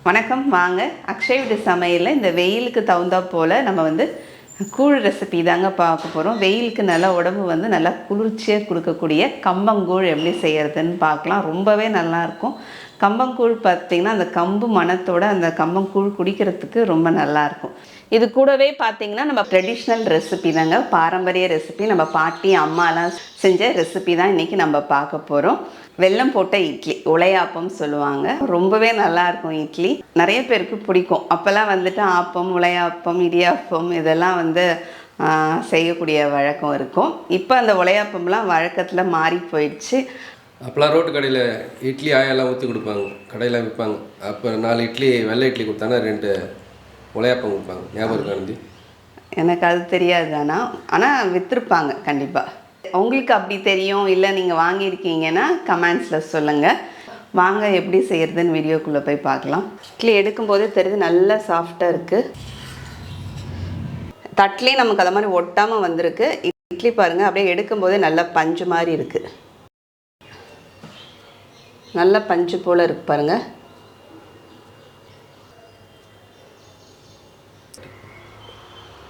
வணக்கம். வாங்க அக்ஷய் வீட்டு சமையலில் இந்த வெயிலுக்கு தகுந்தா போல் நம்ம வந்து கூழ் ரெசிபி தாங்க பார்க்க போகிறோம். வெயிலுக்கு நல்லா உடம்பு வந்து நல்லா குளிர்ச்சியாக கொடுக்கக்கூடிய கம்பங்கூழ் எப்படி செய்கிறதுன்னு பார்க்கலாம். ரொம்பவே நல்லாயிருக்கும். கம்பங்கூழ் பார்த்திங்கன்னா அந்த கம்பு மணத்தோட அந்த கம்பங்கூழ் குடிக்கிறதுக்கு ரொம்ப நல்லாயிருக்கும். இது கூடவே பார்த்திங்கன்னா நம்ம ட்ரெடிஷ்னல் ரெசிபி தாங்க, பாரம்பரிய ரெசிபி. நம்ம பாட்டி அம்மாலாம் செஞ்ச ரெசிபி தான் இன்றைக்கி நம்ம பார்க்க போகிறோம். வெல்லம் போட்ட இட்லி, உலையாப்பம் சொல்லுவாங்க. ரொம்பவே நல்லாயிருக்கும் இட்லி. நிறைய பேருக்கு பிடிக்கும். அப்போல்லாம் வந்துட்டு ஆப்பம், உலையாப்பம், இடியாப்பம் இதெல்லாம் வந்து செய்யக்கூடிய வழக்கம் இருக்கும். இப்போ அந்த உலையாப்பம்லாம் வழக்கத்தில் மாறி போயிடுச்சு. அப்போலாம் ரோட்டு கடையில் இட்லி ஆயெல்லாம் ஊற்றி கொடுப்பாங்க, கடையில் விற்பாங்க. அப்போ 4 இட்லி வெள்ளை இட்லி கொடுத்தானா 2 உலையாப்பம் கொடுப்பாங்க. ஞாபகம் இருக்காண்டி எனக்கு அது தெரியாது. ஆனால் விற்றுருப்பாங்க கண்டிப்பாக. உங்களுக்கு அப்படி தெரியும் இல்லை நீங்கள் வாங்கியிருக்கீங்கன்னா கமெண்ட்ஸில் சொல்லுங்கள். வாங்க எப்படி செய்கிறதுன்னு வீடியோக்குள்ளே போய் பார்க்கலாம். இட்லி எடுக்கும்போதே தெரியுது நல்லா சாஃப்டாக இருக்குது. தட்டிலே நமக்கு அதை மாதிரி ஒட்டாமல் வந்திருக்கு. இட்லி பாருங்கள், அப்படியே எடுக்கும்போதே நல்லா பஞ்சு மாதிரி இருக்குது. நல்ல பஞ்சு போல் இருக்குது பாருங்கள்.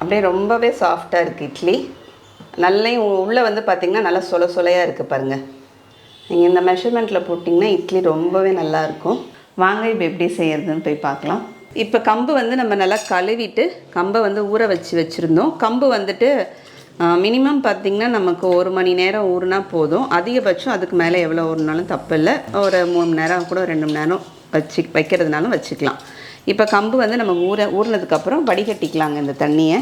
அப்படியே ரொம்பவே சாஃப்டாக இருக்குது இட்லி. நல்லையும் உள்ளே வந்து பார்த்திங்கன்னா நல்லா சொலையாக இருக்குது பாருங்கள். நீங்கள் இந்த மெஷர்மெண்ட்டில் போட்டிங்கன்னா இட்லி ரொம்பவே நல்லாயிருக்கும். வாங்க இப்போ எப்படி செய்கிறதுன்னு போய் பார்க்கலாம். இப்போ கம்பு வந்து நம்ம நல்லா கழுவிட்டு கம்பை வந்து ஊற வச்சுருந்தோம். கம்பு வந்துட்டு மினிமம் பார்த்திங்கன்னா நமக்கு 1 மணி நேரம் ஊறுனா போதும். அதிகபட்சம் அதுக்கு மேலே எவ்வளோ ஊறினாலும் தப்பு இல்லை. ஒரு 3 மணி நேரம் கூட 2 மணி நேரம் வைக்கிறதுனாலும் வச்சுக்கலாம். இப்போ கம்பு வந்து நம்ம ஊறினதுக்கப்புறம் வடிகட்டிக்கலாங்க இந்த தண்ணியை.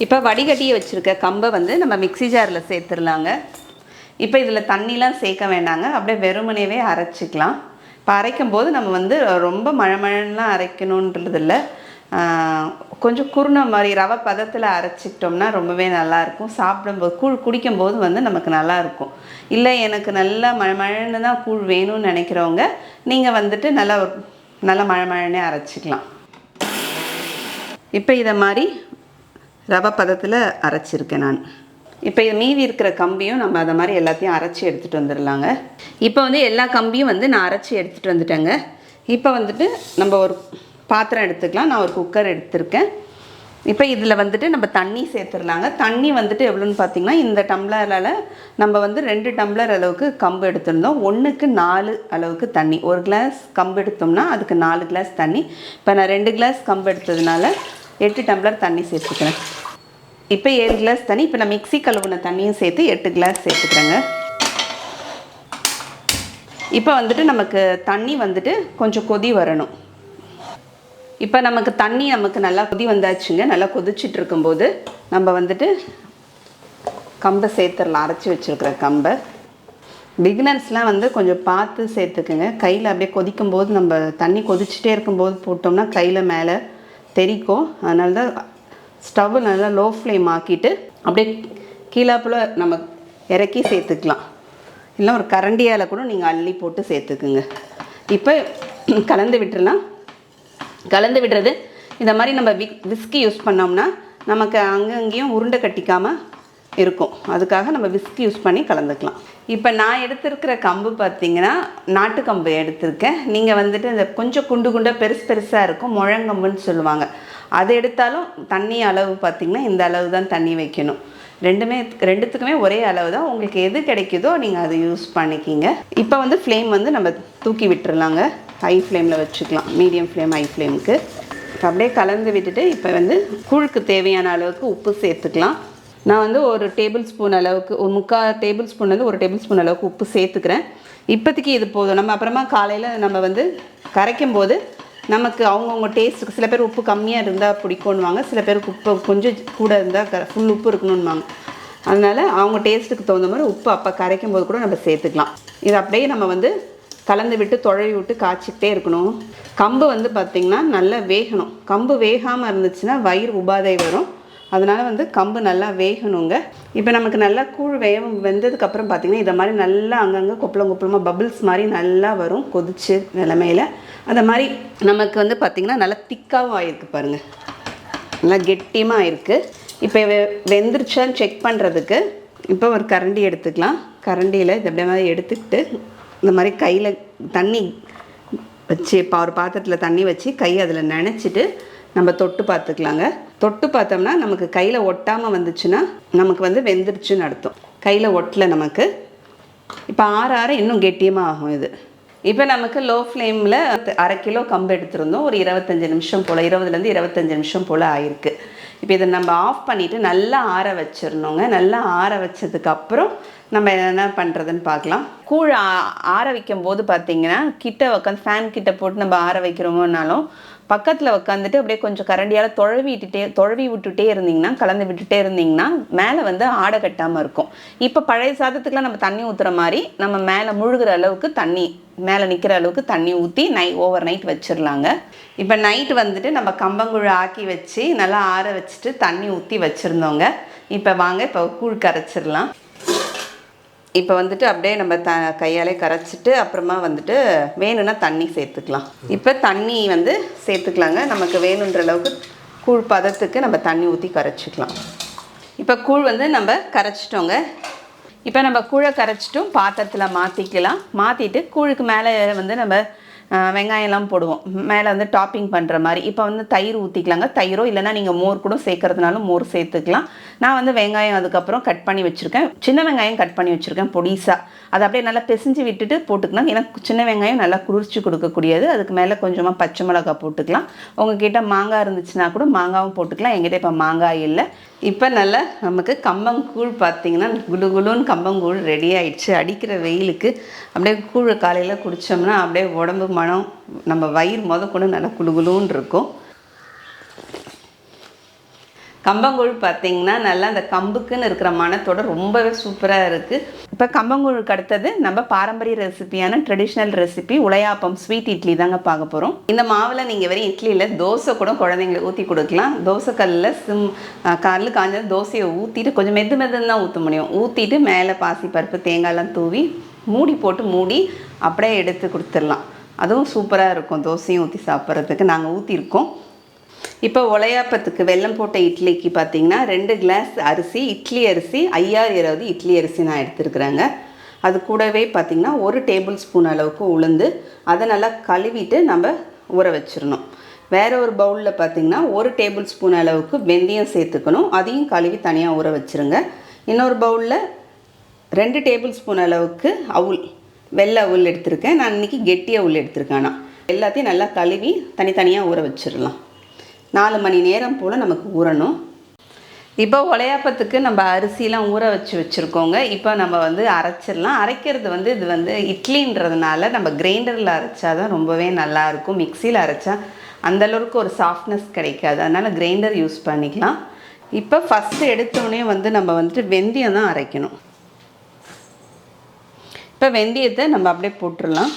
இப்போ வடிகட்டியை வச்சுருக்க கம்பை வந்து நம்ம மிக்ஸி ஜாரில் சேர்த்துடலாங்க. இப்போ இதில் தண்ணிலாம் சேர்க்க வேண்டாங்க, அப்படியே வெறுமனேவே அரைச்சிக்கலாம். இப்போ அரைக்கும் போது நம்ம வந்து ரொம்ப மழமழலாம் அரைக்கணுன்றது இல்லை, கொஞ்சம் குருணை மாதிரி ரவை பதத்தில் அரைச்சிக்கிட்டோம்னா ரொம்பவே நல்லாயிருக்கும். சாப்பிடும்போது கூழ் குடிக்கும்போது வந்து நமக்கு நல்லாயிருக்கும். இல்லை எனக்கு நல்லா மழமழன்னு தான் கூழ் வேணும்னு நினைக்கிறவங்க நீங்கள் வந்துட்டு நல்லா மழமழனே அரைச்சிக்கலாம். இப்போ இதை மாதிரி ரவை பதத்தில் அரைச்சிருக்கேன் நான். இப்போ இது மீதி இருக்கிற கம்பியும் நம்ம அதை மாதிரி எல்லாத்தையும் அரைச்சி எடுத்துகிட்டு வந்துடலாங்க. இப்போ வந்து எல்லா கம்பியும் வந்து நான் அரைச்சி எடுத்துகிட்டு வந்துட்டேங்க. இப்போ வந்துட்டு நம்ம ஒரு பாத்திரம் எடுத்துக்கலாம். நான் ஒரு குக்கர் எடுத்திருக்கேன். இப்போ இதில் வந்துட்டு நம்ம தண்ணி சேர்த்துடலாங்க. தண்ணி வந்துட்டு எவ்வளோன்னு பார்த்திங்கன்னா, இந்த டம்ளரால் நம்ம வந்து 2 டம்ளர் அளவுக்கு கம்பு எடுத்திருந்தோம். 1க்கு 4 அளவுக்கு தண்ணி. 1 கிளாஸ் கம்பு எடுத்தோம்னா அதுக்கு 4 கிளாஸ் தண்ணி. இப்போ நான் 2 கிளாஸ் கம்பு எடுத்ததுனால 8 டம்ளர் தண்ணி சேர்த்துக்கிறேன். இப்போ 7 கிளாஸ் தண்ணி. இப்போ நான் மிக்ஸி கழுவுன தண்ணியும் சேர்த்து 8 கிளாஸ் சேர்த்துக்கிறேங்க. இப்போ வந்துட்டு நமக்கு தண்ணி வந்துட்டு கொஞ்சம் கொதி வரணும். இப்போ நமக்கு நல்லா கொதி வந்தாச்சுங்க. நல்லா கொதிச்சுட்டு இருக்கும்போது நம்ம வந்துட்டு கம்பை சேர்த்துடலாம். அரைச்சி வச்சுருக்கிற கம்பை. பிகினர்ஸ்லாம் வந்து கொஞ்சம் பார்த்து சேர்த்துக்குங்க. கையில் அப்படியே கொதிக்கும்போது நம்ம தண்ணி கொதிச்சுட்டே இருக்கும்போது போட்டோம்னா கையில் மேலே தெரிக்கும். அதனால தான் ஸ்டவ் நல்லா லோ ஃப்ளேம் ஆக்கிட்டு அப்படியே கீழாப்புல நம்ம இறக்கி சேர்த்துக்கலாம். இல்லை ஒரு கரண்டியால் கூட நீங்கள் அள்ளி போட்டு சேர்த்துக்குங்க. இப்போ கலந்து விட்டுறலாம். கலந்து விடுறது இந்த மாதிரி நம்ம விஸ்கி யூஸ் பண்ணோம்னா நமக்கு அங்கங்கேயும் உருண்டை கட்டிக்காமல் இருக்கும். அதுக்காக நம்ம விஸ்கி யூஸ் பண்ணி கலந்துக்கலாம். இப்போ நான் எடுத்துருக்கிற கம்பு பார்த்திங்கன்னா நாட்டு கம்பு எடுத்திருக்கேன். நீங்கள் வந்துட்டு இந்த கொஞ்சம் குண்டாக பெருசாக இருக்கும், முழங்கம்புன்னு சொல்லுவாங்க. அது எடுத்தாலும் தண்ணி அளவு பார்த்திங்கன்னா இந்த அளவு தான் தண்ணி வைக்கணும். ரெண்டுத்துக்குமே ஒரே அளவு தான். உங்களுக்கு எது கிடைக்குதோ நீங்கள் அதை யூஸ் பண்ணிக்கிங்க. இப்போ வந்து ஃப்ளேம் வந்து நம்ம தூக்கி விட்டுறலாங்க. ஹை ஃப்ளேமில் வச்சுக்கலாம், மீடியம் ஃப்ளேம் ஹை ஃப்ளேமுக்கு. இப்போ அப்படியே கலந்து விட்டுட்டு இப்போ வந்து கூழுக்கு தேவையான அளவுக்கு உப்பு சேர்த்துக்கலாம். நான் வந்து 1 டேபிள் ஸ்பூன் அளவுக்கு, 3/4 டேபிள் ஸ்பூன்லேருந்து 1 டேபிள் ஸ்பூன் அளவுக்கு உப்பு சேர்த்துக்கிறேன். இப்போதைக்கு இது போதும். நம்ம அப்புறமா காலையில் நம்ம வந்து கரைக்கும் போது நமக்கு அவங்கவுங்க டேஸ்ட்டுக்கு, சில பேர் உப்பு கம்மியாக இருந்தால் பிடிக்கும்னுவாங்க, சில பேருக்கு உப்பு கொஞ்சம் கூட இருந்தால் ஃபுல் உப்பு இருக்கணும்னுவாங்க. அதனால் அவங்க டேஸ்ட்டுக்கு தகுந்த மாதிரி உப்பு அப்போ கரைக்கும் போது கூட நம்ம சேர்த்துக்கலாம். இது அப்படியே நம்ம வந்து கலந்து விட்டு தொழவி விட்டு காய்ச்சிக்கிட்டே இருக்கணும். கம்பு வந்து பார்த்திங்கன்னா நல்லா வேகணும். கம்பு வேகாமல் இருந்துச்சுன்னா வயிறு உபாதை வரும். அதனால் வந்து கம்பு நல்லா வேகணுங்க. இப்போ நமக்கு நல்லா கூழ் வெந்ததுக்கப்புறம் பார்த்திங்கன்னா இதை மாதிரி நல்லா அங்கங்கே கொப்பளமாக பபிள்ஸ் மாதிரி நல்லா வரும் கொதிச்சு நிலமையில். அதை மாதிரி நமக்கு வந்து பார்த்திங்கன்னா நல்லா திக்காகவும் ஆகிருக்கு பாருங்கள், நல்லா கெட்டியமாக ஆகிருக்கு. இப்போ வெந்துருச்சான்னு செக் பண்ணுறதுக்கு இப்போ ஒரு கரண்டி எடுத்துக்கலாம். கரண்டியில் இது அப்படியே மாதிரி எடுத்துக்கிட்டு இந்த மாதிரி கையில் தண்ணி வச்சு இப்போ ஒரு பாத்திரத்தில் தண்ணி வச்சு கை அதில் நனைச்சிட்டு நம்ம தொட்டு பார்த்துக்கலாங்க. தொட்டு பார்த்தோம்னா நமக்கு கையில் ஒட்டாமல் வந்துச்சுன்னா நமக்கு வந்து வெந்துருச்சுன்னு அர்த்தம். கையில் ஒட்டலை நமக்கு. இப்போ ஆற ஆற இன்னும் கெட்டியமாக ஆகும் இது. இப்போ நமக்கு லோ ஃப்ளேமில் 1/2 கிலோ கம்பு எடுத்துருந்தோம். ஒரு 25 நிமிஷம் போல், 20லேருந்து 25 நிமிஷம் போல் ஆயிருக்கு. இப்போ இதை நம்ம ஆஃப் பண்ணிவிட்டு நல்லா ஆற வச்சிடணுங்க. நல்லா ஆற வச்சதுக்கப்புறம் நம்ம என்ன பண்ணுறதுன்னு பார்க்கலாம். கூழ் ஆற வைக்கும் போது பார்த்திங்கன்னா கிட்ட உட்காந்து ஃபேன் கிட்ட போட்டு நம்ம ஆற வைக்கிறோமோனாலும் பக்கத்தில் உட்காந்துட்டு அப்படியே கொஞ்சம் கரண்டியால் தொழவி விட்டுட்டே இருந்தீங்கன்னா, கலந்து விட்டுட்டே இருந்தீங்கன்னா மேலே வந்து ஆடை கட்டாமல் இருக்கும். இப்போ பழைய சாதத்துக்குலாம் நம்ம தண்ணி ஊற்றுற மாதிரி நம்ம மேலே முழுகிற அளவுக்கு தண்ணி, மேலே நிற்கிற அளவுக்கு தண்ணி ஊற்றி ஓவர் நைட் வச்சிடலாங்க. இப்போ நைட்டு வந்துட்டு நம்ம கம்பங்கூழ் ஆக்கி வச்சு நல்லா ஆற வச்சுட்டு தண்ணி ஊற்றி வச்சுருந்தோங்க. இப்போ வாங்க இப்போ கூழ் கரைச்சிடலாம். இப்போ வந்துட்டு அப்படியே நம்ம கையாலே கரைச்சிட்டு அப்புறமா வந்துட்டு வேணும்னா தண்ணி சேர்த்துக்கலாம். இப்போ தண்ணி வந்து சேர்த்துக்கலாங்க. நமக்கு வேணுன்ற அளவுக்கு கூழ் பதத்துக்கு நம்ம தண்ணி ஊற்றி கரைச்சிக்கலாம். இப்போ கூழ் வந்து நம்ம கரைச்சிட்டோங்க. இப்போ நம்ம கூழை கரைச்சிட்டும் பாத்திரத்தில் மாற்றிக்கலாம். மாற்றிட்டு கூழுக்கு மேலே வந்து நம்ம வெங்காயம்லாம் போடுவோம், மேலே வந்து டாப்பிங் பண்ணுற மாதிரி. இப்போ வந்து தயிர் ஊற்றிக்கலாங்க. தயிரோ இல்லைனா நீங்கள் மோர் கூட சேர்க்கறதுனாலும் மோர் சேர்த்துக்கலாம். நான் வந்து வெங்காயம் அதுக்கப்புறம் கட் பண்ணி வச்சுருக்கேன். சின்ன வெங்காயம் கட் பண்ணி வச்சுருக்கேன் பொடிசாக. அதை அப்படியே நல்லா பிசைஞ்சு விட்டுட்டு போட்டுக்கலாம். ஏன்னா சின்ன வெங்காயம் நல்லா குளிர்ச்சி கொடுக்கக்கூடியது. அதுக்கு மேலே கொஞ்சமாக பச்சை மிளகாய் போட்டுக்கலாம். உங்ககிட்ட மாங்காய் இருந்துச்சுன்னா கூட மாங்காவும் போட்டுக்கலாம். எங்கிட்ட இப்போ மாங்காய் இல்லை. இப்போ நல்லா நமக்கு கம்பங்கூழ் பார்த்திங்கன்னா குலுகுலுன்னு கம்பங்கூழ் ரெடி ஆகிடுச்சு. அடிக்கிற வெயிலுக்கு அப்படியே கூழ் காலையில் குடித்தோம்னா அப்படியே உடம்பு மனம் நம்ம வயிறு கூட நல்லா குலுகுலுன்னு இருக்கும். கம்பங்கூழ் பார்த்திங்கன்னா நல்லா அந்த கம்புக்குன்னு இருக்கிற மனத்தோட ரொம்பவே சூப்பராக இருக்குது. இப்போ கம்பங்கூழுக்கு அடுத்தது நம்ம பாரம்பரிய ரெசிபியான ட்ரெடிஷ்னல் ரெசிபி உலையாப்பம், ஸ்வீட் இட்லி தாங்க பார்க்க போகிறோம். இந்த மாவில் நீங்கள் வெறும் இட்லியில் தோசை கூட குழந்தைங்களுக்கு ஊற்றி கொடுக்கலாம். தோசை கல்லில் கல் காஞ்ச தோசையை ஊற்றிட்டு கொஞ்சம் மெதுன்னு தான் ஊற்ற முடியும். ஊற்றிட்டு மேலே பாசிப்பருப்பு தேங்காயெல்லாம் தூவி மூடி அப்படியே எடுத்து கொடுத்துடலாம். அதுவும் சூப்பராக இருக்கும். தோசையும் ஊற்றி சாப்பிட்றதுக்கு நாங்கள் ஊற்றிருக்கோம். இப்போ உலையாப்பத்துக்கு வெல்லம் போட்ட இட்லிக்கு பார்த்திங்கன்னா 2 கிளாஸ் அரிசி, இட்லி அரிசி 5020 இட்லி அரிசி நான் எடுத்துருக்குறேங்க. அது கூடவே பார்த்திங்கன்னா 1 டேபிள் ஸ்பூன் அளவுக்கு உளுந்து, அதை நல்லா கழுவிட்டு நம்ம ஊற வச்சிடணும். வேறு ஒரு பவுலில் பார்த்திங்கன்னா 1 டேபிள் ஸ்பூன் அளவுக்கு வெந்தயம் சேர்த்துக்கணும். அதையும் கழுவி தனியாக ஊற வச்சுருங்க. இன்னொரு பவுலில் 2 டேபிள் ஸ்பூன் அளவுக்கு அவுல், வெள்ளை அவுல் எடுத்திருக்கேன். நான் இன்றைக்கி கெட்டி அவுல் எடுத்திருக்கேன். நான் எல்லாத்தையும் நல்லா கழுவி தனித்தனியாக ஊற வச்சிடலாம். 4 மணி நேரம் போல் நமக்கு ஊறணும். இப்போ உலையாப்பத்துக்கு நம்ம அரிசிலாம் ஊற வச்சுருக்கோங்க. இப்போ நம்ம வந்து அரைச்சிடலாம். அரைக்கிறது வந்து இது வந்து இட்லின்றதுனால நம்ம கிரைண்டரில் அரைச்சா தான் ரொம்பவே நல்லாயிருக்கும். மிக்சியில் அரைச்சா அந்தளவுக்கு ஒரு சாஃப்ட்னஸ் கிடைக்காது. அதனால் கிரைண்டர் யூஸ் பண்ணிக்கலாம். இப்போ ஃபஸ்ட்டு எடுத்தோடனே வந்து நம்ம வந்துட்டு வெந்தயம் தான் அரைக்கணும். இப்போ வெந்தயத்தை நம்ம அப்படியே போட்டுடலாம்.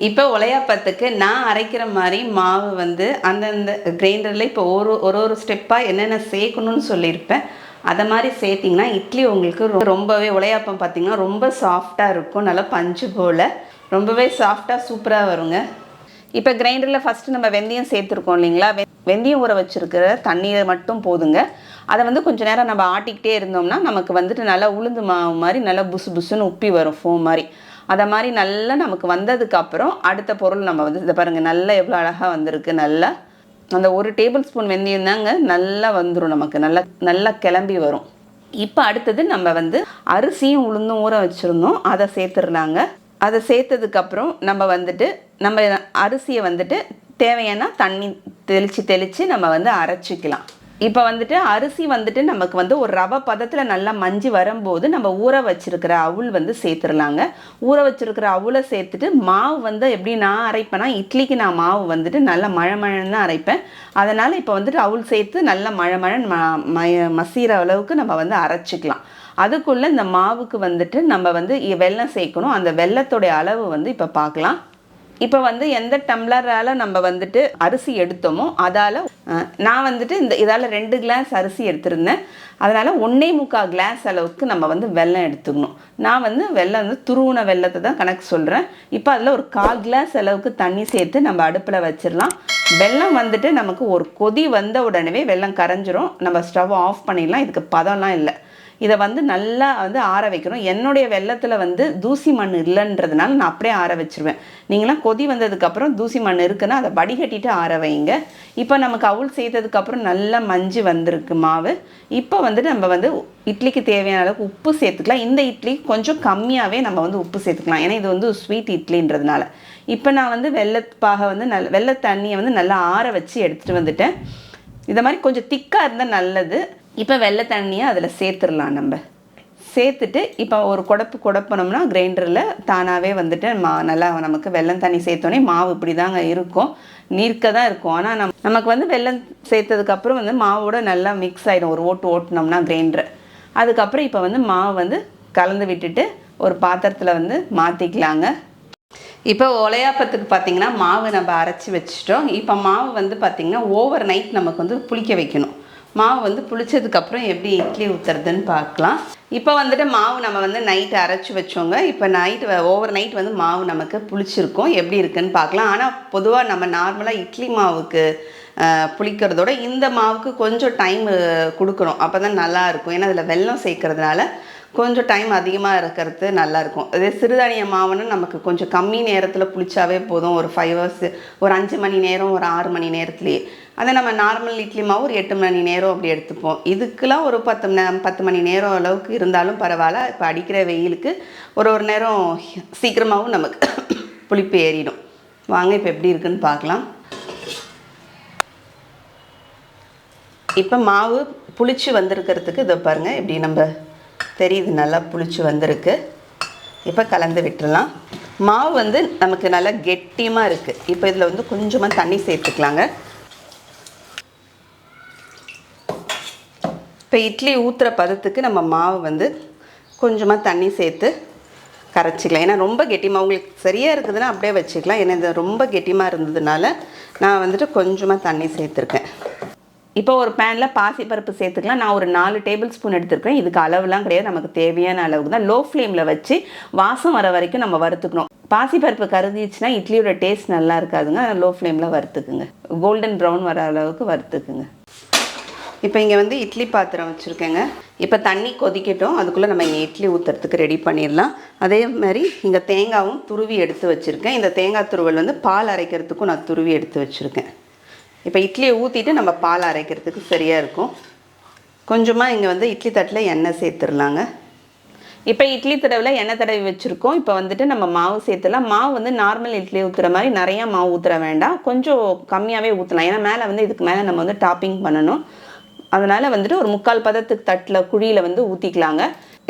இப்போ உலையாப்பத்துக்கு நான் அரைக்கிற மாதிரி மாவு வந்து அந்தந்த கிரைண்டரில் இப்போ ஒரு ஸ்டெப்பாக என்னென்ன சேர்க்கணும்னு சொல்லியிருப்பேன். அதை மாதிரி சேர்த்திங்கன்னா இட்லி உங்களுக்கு ரொம்பவே உலையாப்பம் பார்த்திங்கன்னா ரொம்ப சாஃப்டாக இருக்கும். நல்லா பஞ்சு போல் ரொம்பவே சாஃப்டாக சூப்பராக வருங்க. இப்போ கிரைண்டரில் ஃபஸ்ட்டு நம்ம வெந்தயம் சேர்த்துருக்கோம் இல்லைங்களா. வெந்தயம் ஊற வச்சுருக்கிற தண்ணீரை மட்டும் போதுங்க. அதை வந்து கொஞ்சம் நேரம் நம்ம ஆட்டிக்கிட்டே இருந்தோம்னா நமக்கு வந்துட்டு நல்லா உளுந்து மாவு மாதிரி நல்லா புசுன்னு உப்பி வரும், ஃபோம் மாதிரி. அதை மாதிரி நல்லா நமக்கு வந்ததுக்கப்புறம் அடுத்த பொருள் நம்ம வந்து இதை பாருங்கள், நல்லா எவ்வளோ அழகாக வந்திருக்கு. நல்லா அந்த 1 டேபிள் ஸ்பூன் வெந்தயம் தாங்க நல்லா வந்துடும், நமக்கு நல்லா கிளம்பி வரும். இப்போ அடுத்தது நம்ம வந்து அரிசியும் உளுந்தும் ஊற வச்சுருந்தோம், அதை சேர்த்துடலாங்க. அதை சேர்த்ததுக்கப்புறம் நம்ம அரிசியை வந்துட்டு தேவையான தண்ணி தெளித்து நம்ம வந்து அரைச்சிக்கலாம். இப்போ வந்துட்டு அரிசி வந்துட்டு நமக்கு வந்து ஒரு ரவை பதத்தில் நல்லா மஞ்சி வரும்போது நம்ம ஊற வச்சுருக்கிற அவுள் வந்து சேர்த்துடலாங்க. ஊற வச்சுருக்கிற அவுளை சேர்த்துட்டு மாவு வந்து எப்படி நான் அரைப்பேன்னா, இட்லிக்கு நான் மாவு வந்துட்டு நல்லா மழன்னு தான் அரைப்பேன். அதனால் இப்போ வந்துட்டு அவுள் சேர்த்து நல்லா மசிகிற அளவுக்கு நம்ம வந்து அரைச்சிக்கலாம். அதுக்குள்ளே இந்த மாவுக்கு வந்துட்டு நம்ம வந்து வெல்லம் சேர்க்கணும். அந்த வெல்லத்தோடைய அளவு வந்து இப்போ பார்க்கலாம். இப்போ வந்து எந்த டம்ளரால் நம்ம வந்துட்டு அரிசி எடுத்தோமோ அதால் நான் வந்துட்டு இதால் 2 கிளாஸ் அரிசி எடுத்திருந்தேன். அதனால் 1.25 கிளாஸ் அளவுக்கு நம்ம வந்து வெல்லம் எடுத்துக்கணும். நான் வந்து வெல்லம் வந்து துருவின வெல்லத்தை தான் கணக்கு சொல்கிறேன். இப்போ அதில் ஒரு 1/4 கிளாஸ் அளவுக்கு தண்ணி சேர்த்து நம்ம அடுப்பில் வச்சிடலாம். வெல்லம் வந்துட்டு நமக்கு ஒரு கொதி வந்த உடனே வெல்லம் கரைஞ்சிரும். நம்ம ஸ்டவ் ஆஃப் பண்ணிடலாம். இதுக்கு பதம்லாம் இல்லை. இதை வந்து நல்லா வந்து ஆற வைக்கணும். என்னுடைய வெல்லத்தில் வந்து தூசி மண் இல்லைன்றதுனால நான் அப்படியே ஆற வச்சுருவேன். நீங்களாம் கொதி வந்ததுக்கப்புறம் தூசி மண் இருக்குன்னா அதை வடிகட்டிட்டு ஆற வைங்க. இப்போ நமக்கு அவுள் செய்ததுக்கப்புறம் நல்லா மஞ்சு வந்திருக்கு மாவு. இப்போ வந்து நம்ம வந்து இட்லிக்கு தேவையான அளவுக்கு உப்பு சேர்த்துக்கலாம். இந்த இட்லி கொஞ்சம் கம்மியாகவே நம்ம வந்து உப்பு சேர்த்துக்கலாம், ஏன்னா இது வந்து ஸ்வீட் இட்லின்றதுனால. இப்போ நான் வந்து வெல்லப்பாக வந்து வெள்ளை தண்ணியை வந்து நல்லா ஆற வச்சு எடுத்துகிட்டு வந்துட்டேன். இதை மாதிரி கொஞ்சம் திக்காக இருந்தால் நல்லது. இப்போ வெள்ளை தண்ணியை அதில் சேர்த்துடலாம். நம்ம சேர்த்துட்டு இப்போ ஒரு குடப்பினோம்னா கிரைண்டரில் தானாகவே வந்துட்டு நல்லா நமக்கு வெல்லம் தண்ணி சேர்த்தோன்னே மாவு இப்படி தாங்க இருக்கும், நீர்க்க தான் இருக்கும். ஆனால் நமக்கு வந்து வெல்லம் சேர்த்ததுக்கப்புறம் வந்து மாவோட நல்லா மிக்ஸ் ஆகிடும். ஒரு ஓட்டினோம்னா கிரைண்டரை. அதுக்கப்புறம் இப்போ வந்து மாவு வந்து கலந்து விட்டுட்டு ஒரு பாத்திரத்தில் வந்து மாற்றிக்கலாங்க. இப்போ ஒலையாப்பத்துக்கு பார்த்திங்கன்னா மாவு நம்ம அரைச்சி வச்சிட்டோம். இப்போ மாவு வந்து பார்த்திங்கன்னா ஓவர் நைட் நமக்கு வந்து புளிக்க வைக்கணும். மாவு வந்து புளிச்சதுக்கப்புறம் எப்படி இட்லி ஊற்றுறதுன்னு பார்க்கலாம். இப்போ வந்துட்டு மாவு நம்ம வந்து நைட்டு அரைச்சி வச்சோங்க. இப்போ ஓவர் நைட் வந்து மாவு நமக்கு புளிச்சிருக்கும், எப்படி இருக்குன்னு பார்க்கலாம். ஆனால் பொதுவாக நம்ம நார்மலாக இட்லி மாவுக்கு புளிக்கிறதோட இந்த மாவுக்கு கொஞ்சம் டைம் கொடுக்கணும், அப்போ தான் நல்லாயிருக்கும். ஏன்னா அதில் வெல்லம் சேர்க்கறதுனால கொஞ்சம் டைம் அதிகமாக இருக்கிறது நல்லாயிருக்கும். அதே சிறுதானிய மாவுன்னு நமக்கு கொஞ்சம் கம்மி நேரத்தில் புளிச்சாவே போதும். ஒரு 5 hours, ஒரு 5 மணி நேரம், ஒரு 6 மணி நேரத்துலேயே. அதை நம்ம நார்மல் இட்லி மாவு ஒரு 8 மணி நேரம் அப்படி எடுத்துப்போம். இதுக்கெலாம் ஒரு 10 மணி நேரம் அளவுக்கு இருந்தாலும் பரவாயில்ல. இப்போ அடிக்கிற வெயிலுக்கு ஒரு நேரம் சீக்கிரமாகவும் நமக்கு புளிப்பு ஏறிடும். வாங்க இப்போ எப்படி இருக்குன்னு பார்க்கலாம். இப்போ மாவு புளிச்சு வந்திருக்கிறதுக்கு இதை பாருங்கள், இப்படி நம்ம தெரியுது, நல்லா புளிச்சு வந்திருக்கு. இப்போ கலந்து விட்டுடலாம். மாவு வந்து நமக்கு நல்லா கெட்டியமாக இருக்குது. இப்போ இதில் வந்து கொஞ்சமாக தண்ணி சேர்த்துக்கலாங்க. இப்போ இட்லி ஊற்றுற பதத்துக்கு நம்ம மாவு வந்து கொஞ்சமாக தண்ணி சேர்த்து கரைச்சிக்கலாம். ஏன்னா ரொம்ப கெட்டியமாக உங்களுக்கு சரியாக இருக்குதுன்னா அப்படியே வச்சுக்கலாம். ஏன்னா இது ரொம்ப கெட்டியமாக இருந்ததுனால நான் வந்துட்டு கொஞ்சமாக தண்ணி சேர்த்துருக்கேன். இப்போ ஒரு பேனில் பாசிப்பருப்பு சேர்த்துக்கலாம். நான் ஒரு 4 டேபிள் ஸ்பூன் எடுத்துருக்கேன். இதுக்கு அளவுலாம் கிடையாது, நமக்கு தேவையான அளவுக்கு தான். லோ ஃப்ளேமில் வச்சு வாசம் வர வரைக்கும் நம்ம வறுத்துக்கணும். பாசிப்பருப்பு கருதிச்சுன்னா இட்லியோட டேஸ்ட் நல்லா இருக்காதுங்க. லோ ஃப்ளேமில் வறுத்துக்குங்க, கோல்டன் ப்ரௌன் வர அளவுக்கு வறுத்துக்குங்க. இப்போ இங்கே வந்து இட்லி பாத்திரம் வச்சுருக்கேங்க. இப்போ தண்ணி கொதிக்கட்டும், அதுக்குள்ளே நம்ம இங்கே இட்லி ஊற்றுறதுக்கு ரெடி பண்ணிடலாம். அதே மாதிரி இங்கே தேங்காயும் துருவி எடுத்து வச்சுருக்கேன். இந்த தேங்காய் துருவல் வந்து பால் அரைக்கிறதுக்கும் நான் துருவி எடுத்து வச்சுருக்கேன். இப்போ இட்லியை ஊற்றிட்டு நம்ம பால் அரைக்கிறதுக்கு சரியாக இருக்கும். கொஞ்சமாக இங்கே வந்து இட்லி தட்டில் எண்ணெய் சேர்த்துடலாங்க. இப்போ இட்லி தடவில் எண்ணெய் தடவி வச்சுருக்கோம். இப்போ வந்துட்டு நம்ம மாவு சேர்த்துலாம். மாவு வந்து நார்மல் இட்லி ஊற்றுற மாதிரி நிறையா மாவு ஊற்றுற வேண்டாம், கொஞ்சம் கம்மியாகவே ஊற்றலாம். ஏன்னா மேலே வந்து இதுக்கு மேலே நம்ம வந்து டாப்பிங் பண்ணணும். அதனால் வந்துட்டு ஒரு 3/4 பதத்துக்கு தட்டில் குழியில் வந்து ஊற்றிக்கலாங்க.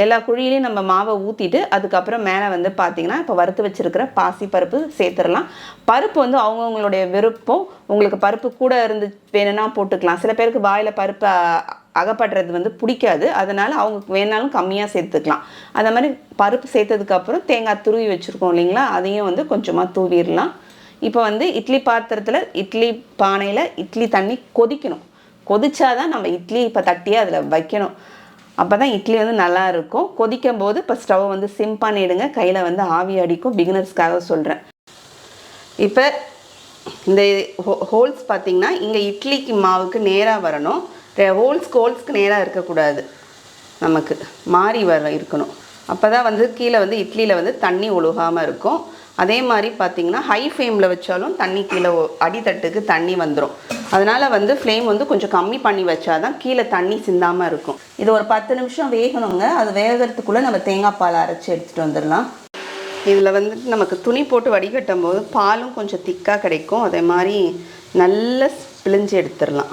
எல்லா குழியிலையும் நம்ம மாவை ஊற்றிட்டு அதுக்கப்புறம் மேலே வந்து பார்த்திங்கன்னா இப்போ வறுத்து வச்சுருக்கிற பாசிப்பருப்பு சேர்த்துடலாம். பருப்பு வந்து அவங்கவுங்களுடைய விருப்பம். உங்களுக்கு பருப்பு கூட இருந்து வேணும்னா போட்டுக்கலாம். சில பேருக்கு வாயில் பருப்பு அகப்படுறது வந்து பிடிக்காது, அதனால் அவங்க வேணாலும் கம்மியாக சேர்த்துக்கலாம். அந்த மாதிரி பருப்பு சேர்த்ததுக்கப்புறம் தேங்காய் துருவி வச்சுருக்கோம் இல்லைங்களா, அதையும் வந்து கொஞ்சமாக தூவிடலாம். இப்போ வந்து இட்லி பாத்திரத்தில் இட்லி பானையில் இட்லி தண்ணி கொதிக்கணும். கொதிச்சாதான் நம்ம இட்லி இப்போ தட்டியே அதில் வைக்கணும். அப்போ தான் இட்லி வந்து நல்லா இருக்கும். கொதிக்கும் போது இப்போ ஸ்டவ் வந்து சிம் பண்ணிவிடுங்க, கையில் வந்து ஆவி அடிக்கும். பிகினர்ஸ்க்காக சொல்கிறேன். இப்போ இந்த ஹோல்ஸ் பார்த்திங்கன்னா இங்கே இட்லிக்கு மாவுக்கு நேராக வரணும். ஹோல்ஸ்க்கு நேராக இருக்கக்கூடாது, நமக்கு மாறி இருக்கணும். அப்போ தான் வந்து கீழே வந்து இட்லியில் வந்து தண்ணி ஒழுகாமல் இருக்கும். அதே மாதிரி பார்த்திங்கன்னா ஹை ஃப்ளேமில் வச்சாலும் தண்ணி கீழே அடித்தட்டுக்கு தண்ணி வந்துடும். அதனால் வந்து ஃப்ளேம் வந்து கொஞ்சம் கம்மி பண்ணி வச்சா தான் கீழே தண்ணி சிந்தாமல் இருக்கும். இது ஒரு 10 நிமிஷம் வேகணுங்க. அது வேகிறதுக்குள்ளே நம்ம தேங்காய் பால் அரைச்சி எடுத்துகிட்டு வந்துடலாம். இதில் வந்து நமக்கு துணி போட்டு வடிகட்டும் போது பாலும் கொஞ்சம் திக்காக கிடைக்கும். அதே மாதிரி நல்லா பிழிஞ்சு எடுத்துடலாம்.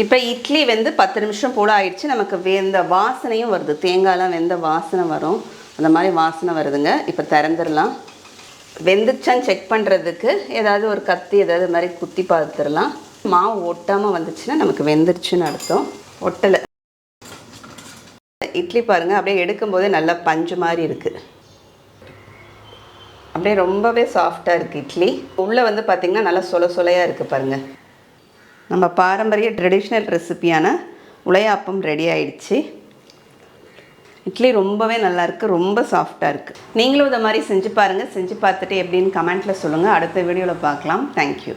இப்போ இட்லி வந்து 10 நிமிஷம் போல் ஆயிடுச்சு. நமக்கு வெந்த வாசனையும் வருது, தேங்காயெலாம் வெந்த வாசனை வரும். அந்த மாதிரி வாசனை வருதுங்க. இப்போ திறந்துடலாம். வெந்துச்சான்னு செக் பண்ணுறதுக்கு ஏதாவது ஒரு கத்தி ஏதாவது மாதிரி குத்தி பார்த்துடலாம். மாவு ஒட்டாமல் வந்துச்சுன்னா நமக்கு வெந்துருச்சுன்னு அர்த்தம். ஒட்டலை. இட்லி பாருங்கள், அப்படியே எடுக்கும்போதே நல்லா பஞ்சு மாதிரி இருக்குது. அப்படியே ரொம்பவே சாஃப்டாக இருக்குது இட்லி. உள்ளே வந்து பார்த்திங்கன்னா நல்லா சொலையாக இருக்குது பாருங்கள். நம்ம பாரம்பரிய ட்ரெடிஷ்னல் ரெசிபியான உலையாப்பம் ரெடி ஆயிடுச்சு. இட்லி ரொம்பவே நல்லாயிருக்கு, ரொம்ப சாஃப்டாக இருக்குது. நீங்களும் இதை மாதிரி செஞ்சு பாருங்கள். செஞ்சு பார்த்துட்டு எப்படின்னு கமெண்ட்டில் சொல்லுங்கள். அடுத்த வீடியோவில் பார்க்கலாம். தேங்க்யூ.